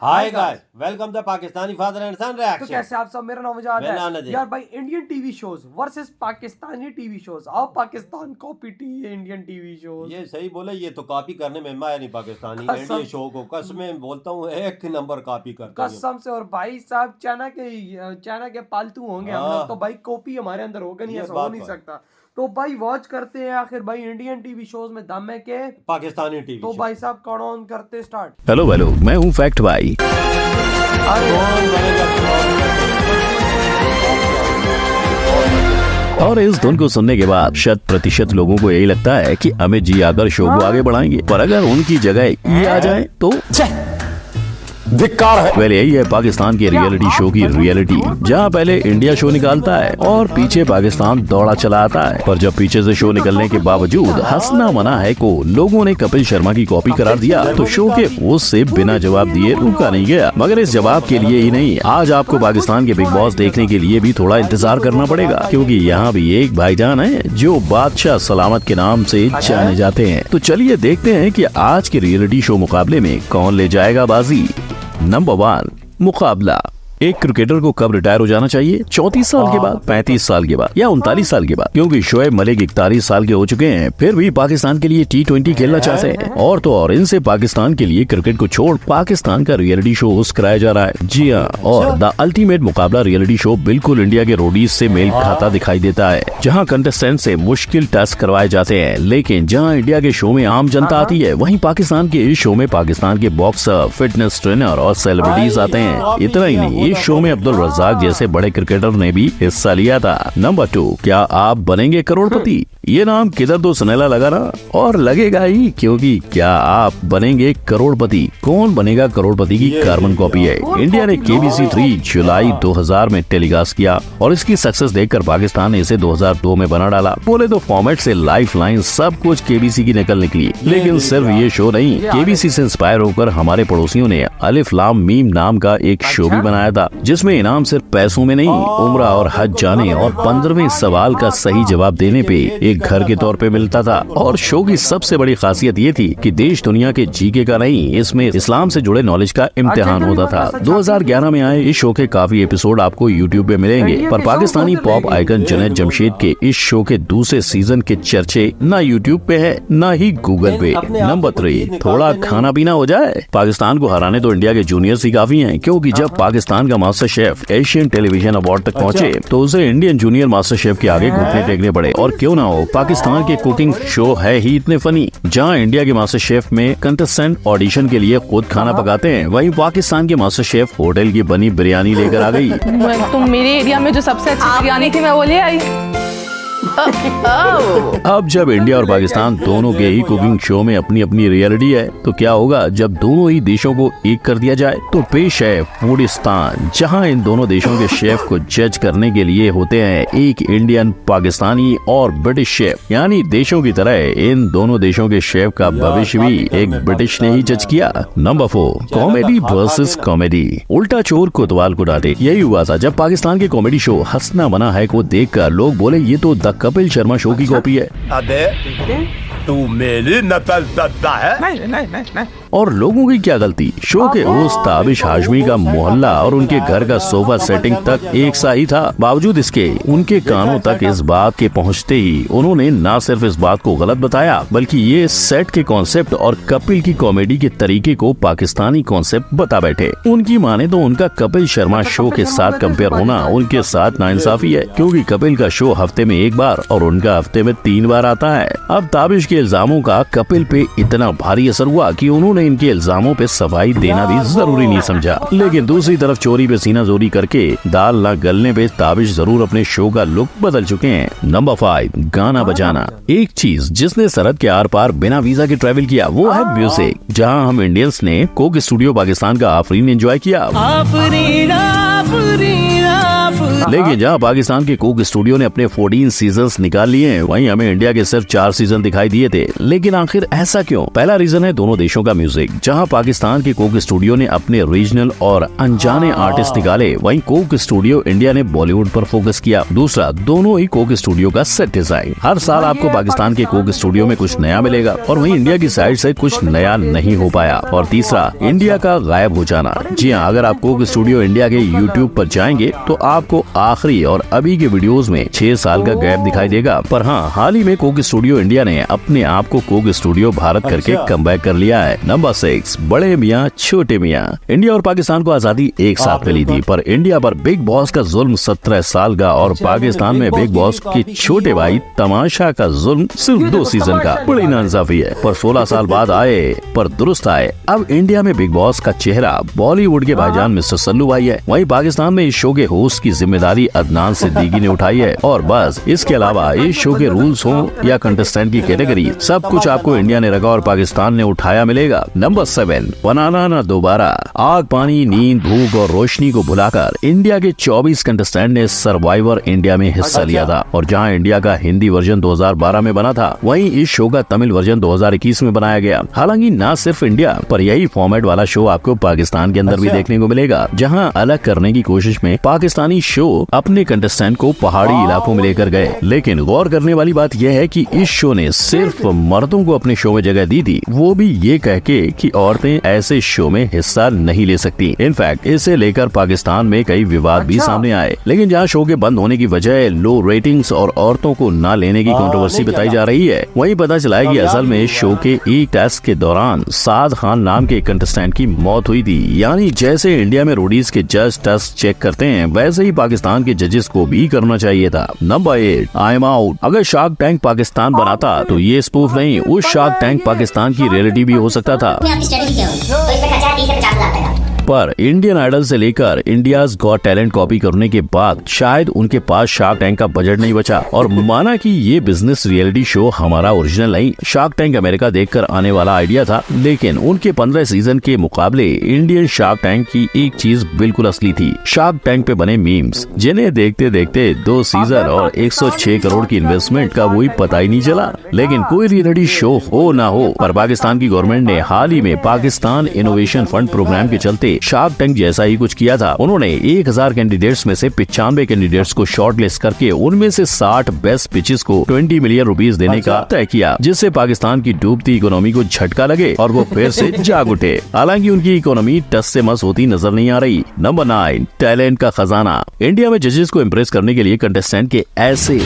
Hi guys, welcome to Pakistani father and son तो reaction. कैसे आप सब, मेरा नाम मुजाहिद मेरा नाम है नदीम। यार भाई। Indian TV shows versus Pakistani TV shows. आओ Pakistan copy Indian TV shows. ये सही बोले, ये तो कॉपी करने में मैं नहीं, पाकिस्तानी कसम। इंडियन शो को कसमें बोलता हूँ एक नंबर कॉपी करते हैं। कसम से। और भाई साहब चाइना के पालतू होंगे हम लोग, तो भाई कॉपी हमारे अंदर होगा नहीं, ये ऐसा हो बात नहीं है। सकता। तो भाई वॉच करते हैं आखिर भाई इंडियन टीवी शोज में दम है के। पाकिस्तानी टीवी तो शो। भाई साहब कौन ऑन करते स्टार्ट। हेलो हेलो, मैं हूँ फैक्ट भाई। अरे कौन बनेगा और इस धुन को सुनने के बाद 100% लोगों को यही लगता है कि अमित जी आकर शो को आगे बढ़ाएंगे, पर अगर उनकी जगह ये आ जाए तो धिक्कार है। वेल, यही है पाकिस्तान के रियलिटी शो की रियलिटी, जहाँ पहले इंडिया शो निकालता है और पीछे पाकिस्तान दौड़ा चला आता है। पर जब पीछे से शो निकलने के बावजूद हंसना मना है को लोगों ने कपिल शर्मा की कॉपी करार दिया, तो शो के होस्ट से बिना जवाब दिए रुका नहीं गया। मगर इस जवाब के लिए ही नहीं, आज आपको पाकिस्तान के बिग बॉस देखने के लिए भी थोड़ा इंतजार करना पड़ेगा, क्योंकि यहाँ भी एक भाईजान है जो बादशाह सलामत के नाम से जाने जाते हैं। तो चलिए देखते हैं कि आज के रियलिटी शो मुकाबले में कौन ले जाएगा बाजी। नंबर 1, मुकाबला। एक क्रिकेटर को कब रिटायर हो जाना चाहिए? 34 साल के बाद, 35 साल के बाद या 39 साल के बाद? क्योंकि शोएब मलिक 41 साल के हो चुके हैं, फिर भी पाकिस्तान के लिए T20 खेलना चाहते हैं। और तो और इनसे पाकिस्तान के लिए क्रिकेट को छोड़ पाकिस्तान का रियलिटी शो होस्ट कराया जा रहा है। जी हाँ, और द अल्टीमेट मुकाबला रियलिटी शो बिल्कुल इंडिया के रोडीज से मेल खाता दिखाई देता है, जहाँ कंटेस्टेंट से मुश्किल टास्क करवाए जाते हैं। लेकिन जहाँ इंडिया के शो में आम जनता आती है, वहीं पाकिस्तान के इस शो में पाकिस्तान के बॉक्सर, फिटनेस ट्रेनर और सेलिब्रिटीज आते हैं। इतना ही नहीं, इस शो में अब्दुल रज़ाक जैसे बड़े क्रिकेटर ने भी हिस्सा लिया था। नंबर 2, क्या आप बनेंगे करोड़पति? ये नाम किधर तो सुनेला लगा ना, और लगेगा ही, क्योंकि क्या आप बनेंगे करोड़पति? कौन बनेगा करोड़पति की कार्बन कॉपी है। इंडिया ने KBC 3 जुलाई 2000 में टेलीकास्ट किया और इसकी सक्सेस देखकर पाकिस्तान ने इसे 2002 में बना डाला। बोले तो फॉर्मेट से लाइफ लाइन सब कुछ KBC की नकल निकली। लेकिन सिर्फ ये शो नहीं, KBC से इंस्पायर होकर हमारे पड़ोसियों ने अलिफ लाम मीम नाम का एक शो भी बनाया था, जिसमें इनाम सिर्फ पैसों में नहीं, उम्रा और हज जाने और 15वें सवाल का सही जवाब देने पे एक घर के तौर पे मिलता था। और शो की सबसे बड़ी खासियत ये थी कि देश दुनिया के जीके का नहीं, इसमें इस्लाम से जुड़े नॉलेज का इम्तिहान होता था। 2011 में आए इस शो के काफी एपिसोड आपको YouTube पे मिलेंगे, पर पाकिस्तानी पॉप आइकन जुनैद जमशेद के इस शो के दूसरे सीजन के चर्चे न YouTube पे है न ही गूगल पे। नंबर 3, थोड़ा खाना पीना हो जाए। पाकिस्तान को हराने तो इंडिया के जूनियर्स ही काफी हैं, क्योंकि जब पाकिस्तान का master chef Asian television award तक पहुंचे तो उसे इंडियन जूनियर मास्टर शेफ के आगे घुटने टेकने पड़े। और क्यों ना हो, पाकिस्तान के कुकिंग शो है ही इतने फनी। जहां इंडिया के मास्टर शेफ में कंटेस्टेंट ऑडिशन के लिए खुद खाना पकाते हैं, वहीं पाकिस्तान के मास्टर शेफ होटल की बनी बिरयानी लेकर आ गई। तुम मेरे एरिया में जो सबसे अच्छी बिरयानी थी मैं वो ले आई। अब जब इंडिया और पाकिस्तान दोनों के ही कुकिंग शो में अपनी अपनी रियलिटी है, तो क्या होगा जब दोनों ही देशों को एक कर दिया जाए? तो पेश है फूडिस्तान, जहां इन दोनों देशों के शेफ को जज करने के लिए होते हैं एक इंडियन, पाकिस्तानी और ब्रिटिश शेफ। यानी देशों की तरह इन दोनों देशों के शेफ का भविष्य भी एक ब्रिटिश ने ही जज किया। Number 4, comedy versus comedy. उल्टा चोर कोतवाल को डांटे। यही हुआ था जब पाकिस्तान के कॉमेडी शो हंसना मना है को देखकर लोग बोले ये तो द कपिल शर्मा शो की कॉपी है। अबे तू मेरी नकल करता है? नहीं। और लोगों की क्या गलती? शो के होस्ट ताबिश हाशमी का मोहल्ला और उनके घर का सोफा सेटिंग तक एक सा ही था। बावजूद इसके उनके कानों तक इस बात के पहुंचते ही उन्होंने न सिर्फ इस बात को गलत बताया, बल्कि ये सेट के कॉन्सेप्ट और कपिल की कॉमेडी के तरीके को पाकिस्तानी कॉन्सेप्ट बता बैठे। उनकी माने तो उनका कपिल शर्मा शो के साथ कंपेयर होना उनके साथ नाइंसाफी है, क्योंकि कपिल का शो हफ्ते में 1 बार और उनका हफ्ते में 3 बार आता है। अब ताबिश के इल्जामों का कपिल पे इतना भारी असर हुआ कि उन्होंने इनके इल्जामों पे सफाई देना भी जरूरी नहीं समझा। लेकिन दूसरी तरफ चोरी पे सीना जोरी करके दाल ना गलने पे ताबिश जरूर अपने शो का लुक बदल चुके हैं। नंबर 5, गाना बजाना। एक चीज जिसने सरहद के आर पार बिना वीजा के ट्रैवल किया वो है म्यूजिक, जहां हम इंडियंस ने कोक स्टूडियो पाकिस्तान का आफरीन एंजॉय किया। लेकिन जहाँ पाकिस्तान के कोक स्टूडियो ने अपने 14 सीजन्स निकाल लिए हैं, वहीं हमें इंडिया के सिर्फ 4 सीजन दिखाई दिए थे। लेकिन आखिर ऐसा क्यों? पहला रीजन है दोनों देशों का म्यूजिक। जहाँ पाकिस्तान के कोक स्टूडियो ने अपने रीजनल और अनजाने आर्टिस्ट निकाले, वहीं कोक स्टूडियो इंडिया ने बॉलीवुड पर फोकस किया। दूसरा, दोनों ही कोक स्टूडियो का सेट डिजाइन। हर साल आपको पाकिस्तान के कोक स्टूडियो में कुछ नया मिलेगा और वहीं इंडिया की साइड से कुछ नया नहीं हो पाया। और तीसरा, इंडिया का गायब हो जाना। जी हाँ, अगर आप कोक स्टूडियो इंडिया के यूट्यूब पर जाएंगे तो आपको आखिरी और अभी के वीडियोस में 6 साल का गैप दिखाई देगा। पर हाँ, हाल ही में कोक स्टूडियो इंडिया ने अपने आप को कोक स्टूडियो भारत करके कमबैक कर लिया है। नंबर 6, बड़े मियाँ छोटे मियाँ। इंडिया और पाकिस्तान को आजादी एक साथ मिली थी, पर इंडिया पर बिग बॉस का जुल्म 17 साल का और पाकिस्तान में बिग बॉस के छोटे भाई तमाशा का जुल्म सिर्फ 2 सीजन का। बड़ी नाइंसाफी है, पर 16 साल बाद आए पर दुरुस्त आए। अब इंडिया में बिग बॉस का चेहरा बॉलीवुड के भाईजान मिस्टर सल्लू भाई है। वहीं पाकिस्तान में इस शो के होस्ट की जिम्मेदारी अदनान सिद्दीकी ने उठाई है। और बस इसके अलावा इस शो के रूल्स हो या कंटेस्टेंट की कैटेगरी, सब कुछ आपको इंडिया ने रखा और पाकिस्तान ने उठाया मिलेगा। नंबर 7, बनाना ना दोबारा। आग, पानी, नींद, भूख और रोशनी को भुलाकर इंडिया के 24 कंटेस्टेंट ने सर्वाइवर इंडिया में हिस्सा लिया था। और जहां इंडिया का हिंदी वर्जन 2012 में बना था, वहीं इस शो का तमिल वर्जन 2021 में बनाया गया। हालांकि न सिर्फ इंडिया पर यही फॉर्मेट वाला शो आपको पाकिस्तान के अंदर भी देखने को मिलेगा, जहां अलग करने की कोशिश में पाकिस्तानी शो अपने कंटेस्टेंट को पहाड़ी इलाकों में लेकर गए। लेकिन गौर करने वाली बात यह है कि इस शो ने सिर्फ मर्दों को अपने शो में जगह दी थी, वो भी ये कह के कि औरतें ऐसे शो में हिस्सा नहीं ले सकती। इनफैक्ट इसे लेकर पाकिस्तान में कई विवाद भी सामने आए। लेकिन जहाँ शो के बंद होने की वजह लो रेटिंग्स और औरतों को न लेने की कंट्रोवर्सी बताई जा रही है, वहीं पता चला है कि असल में इस शो के एक टेस्ट के दौरान साद खान नाम के कंटेस्टेंट की मौत हुई थी। यानी जैसे इंडिया में रोडीज के जज टेस्ट चेक करते हैं, वैसे ही पाकिस्तान के जजेस को भी करना चाहिए था। Number 8, I am out. अगर शार्क टैंक पाकिस्तान बनाता तो ये स्पूफ नहीं, उस शार्क टैंक पाकिस्तान की रियलिटी भी हो सकता था। पर इंडियन आइडल से लेकर इंडियाज गॉट टैलेंट कॉपी करने के बाद शायद उनके पास शार्क टैंक का बजट नहीं बचा और माना कि ये बिजनेस रियलिटी शो हमारा ओरिजिनल नहीं, शार्क टैंक अमेरिका देखकर आने वाला आइडिया था। लेकिन उनके 15 सीजन के मुकाबले इंडियन शार्क टैंक की एक चीज बिल्कुल असली थी, शार्क टैंक पे बने मीम्स, जिन्हें देखते देखते 2 सीजन और 106 करोड़ की इन्वेस्टमेंट का वही पता ही नहीं चला। लेकिन कोई रियलिटी शो हो ना हो, पर पाकिस्तान की गवर्नमेंट ने हाल ही में पाकिस्तान इनोवेशन फंड प्रोग्राम के चलते शार्क टैंक जैसा ही कुछ किया था। उन्होंने 1000 कैंडिडेट्स में से 95 कैंडिडेट्स को शॉर्ट लिस्ट करके उनमें से 60 बेस्ट पिचेस को 20 मिलियन रुपीस देने का तय किया, जिससे पाकिस्तान की डूबती इकोनॉमी को झटका लगे और वो फिर से जाग उठे। हालांकि उनकी इकोनॉमी टस से मस होती नजर नहीं आ रही। नंबर 9, टैलेंट का खजाना। इंडिया में जजेस को इम्प्रेस करने के लिए कंटेस्टेंट के ऐसे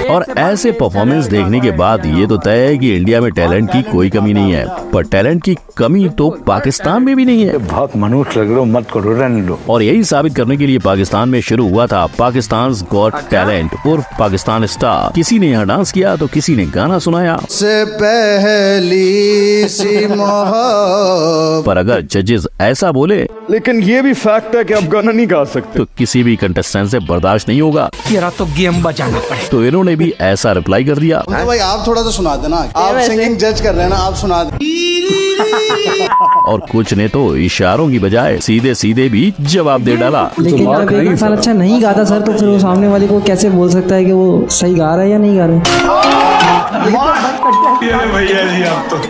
और ऐसे परफॉर्मेंस देखने के बाद ये तो तय है कि इंडिया में टैलेंट की कोई कमी नहीं है, पर टैलेंट की कमी तो पाकिस्तान में भी नहीं है। बहुत मनुष्य लग रहे हो, मत करो, रहने दो। और यही साबित करने के लिए पाकिस्तान में शुरू हुआ था पाकिस्तान गॉट टैलेंट उर्फ पाकिस्तान स्टार। किसी ने यहाँ डांस किया तो किसी ने गाना सुनाया। से पहली सी मोहब्बत। पर अगर जजेस ऐसा बोले, लेकिन ये भी फैक्ट है कि आप गाना नहीं गा सकते, तो किसी भी कंटेस्टेंट से बर्दाश्त नहीं होगा। तेरा तो गेम बजाना पड़े। तो इन्होंने भी ऐसा रिप्लाई कर दिया। तो भाई आप थोड़ा सा सुना देना, आप सिंगिंग जज कर रहे हैं ना, आप सुना दें। और कुछ ने तो इशारों की बजाय सीधे सीधे भी जवाब दे डाला। लेकिन जब एक इंसान अच्छा नहीं गाता सर, तो फिर वो सामने वाले को कैसे बोल सकता है कि वो सही गा रहा है या नहीं गा रहा है।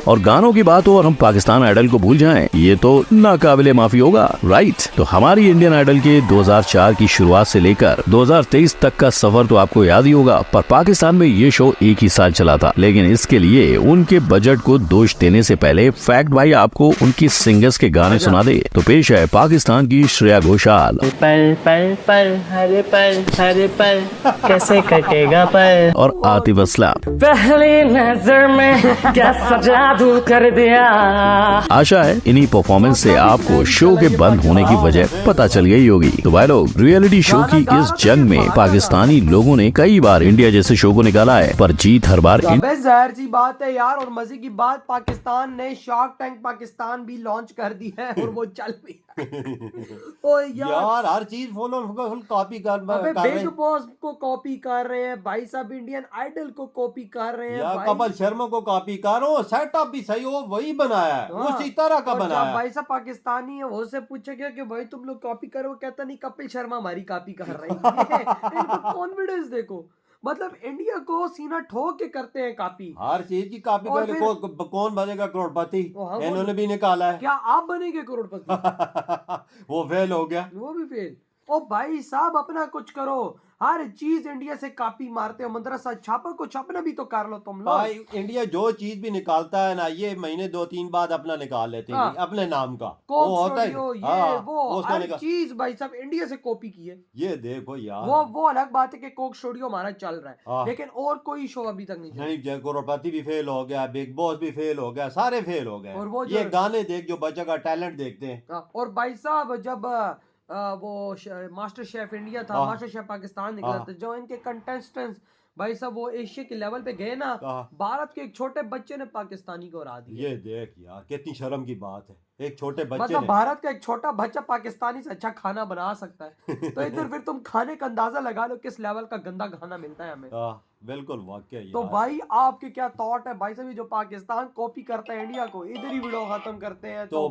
और गानों की बात हो और हम पाकिस्तान आइडल को भूल जाएं, ये तो नाकाबिले माफी होगा, राइट। तो हमारी इंडियन आइडल के 2004 की शुरुआत से लेकर 2023 तक का सफर तो आपको याद ही होगा। पर पाकिस्तान में ये शो एक ही साल चला था, लेकिन इसके लिए उनके बजट को दोष देने से पहले फैक्ट भाई आपको उनकी सिंगर्स के गाने सुना दे। तो पेश है पाकिस्तान की श्रेया घोषाल। पल पल पल हरे पल कैसे कटेगा पल। और आतिफ असलम। पहली नजर में क्या जादू कर दिया। आशा है इन्हीं परफॉर्मेंस से आपको शो के बंद होने की वजह पता चल गई होगी। तो भाई लोग, रियलिटी शो की इस जंग में पाकिस्तानी लोगों ने कई बार इंडिया जैसे शो को निकाला है, पर जीत हर बार जाहिर सी बात है यार। और मजे की बात, पाकिस्तान ने शार्क टैंक पाकिस्तान भी लॉन्च कर दी है और वो चल भी ओ यार हर चीज फुल कॉपी कर अबे रहे बिग बॉस को कॉपी कर रहे हैं भाई साहब, इंडियन आइडल को कॉपी कर रहे हैं या भाई। कपिल शर्मा को कॉपी करो, सेटअप भी सही हो, वही बनाया है, हाँ। उसी तरह का और जब बनाया है। भाई साहब पाकिस्तानी है, वो से पूछा गया कि भाई तुम लोग कॉपी करो, वो कहता नहीं कपिल शर्मा हमारी कॉपी कर रही है। इनको कॉन्फिडेंस देखो, मतलब इंडिया को सीना ठोक के करते हैं कॉपी। हर चीज की कॉपी और करे, फिर- कौन बनेगा करोड़पति, वो हम इन्होंने भी निकाला है। क्या आप बनेंगे करोड़पति? वो फेल हो गया। वो भी फेल। ओ भाई साहब अपना कुछ करो, हर चीज इंडिया से कॉपी मारते हो, मदरसा छापा, कुछ अपना भी तो कर लो तुम लोग। भाई इंडिया जो चीज भी निकालता है ना, ये महीने 2-3 बाद अपना निकाल लेते हैं हाँ। अपने नाम का। कोक वो होता है स्टूडियो, ये हाँ, वो उसका हर निकाल। चीज भाई साहब इंडिया से कॉपी की है। ये देखो यार, वो अलग बात है कि कोक स्टूडियो हमारा चल रहा है, हाँ। लेकिन और कोई शो अभी तक नहीं चला। नहीं, जय करोड़पति भी फेल हो गया, बिग बॉस भी फेल हो गया, सारे फेल हो गए। और वो ये जो- गाने देख, जो बच्चे का टैलेंट देखते हैं। हाँ, और भाई साहब जब वो मास्टर शेफ इंडिया था, हाँ। मास्टर शेफ पाकिस्तान निकला हाँ। था, जो इनके कंटेस्टेंट्स भाई साहब वो एशिया के लेवल पे गए ना, हाँ। भारत के एक छोटे बच्चे ने पाकिस्तानी को हरा दिया। ये देख यार, कितनी शर्म की बात है, एक छोटे बच्चे मतलब ने। भारत का एक छोटा बच्चा पाकिस्तानी से अच्छा खाना बना सकता है, तो इधर फिर तुम खाने का अंदाजा लगा लो किस लेवल का गंदा खाना मिलता है हमें। हाँ, बिल्कुल वाकई तो यार। भाई आपके क्या थॉट है भाई साहब, ये जो पाकिस्तान कॉपी करता है इंडिया को, इधर ही वीडियो खत्म करते हैं। तो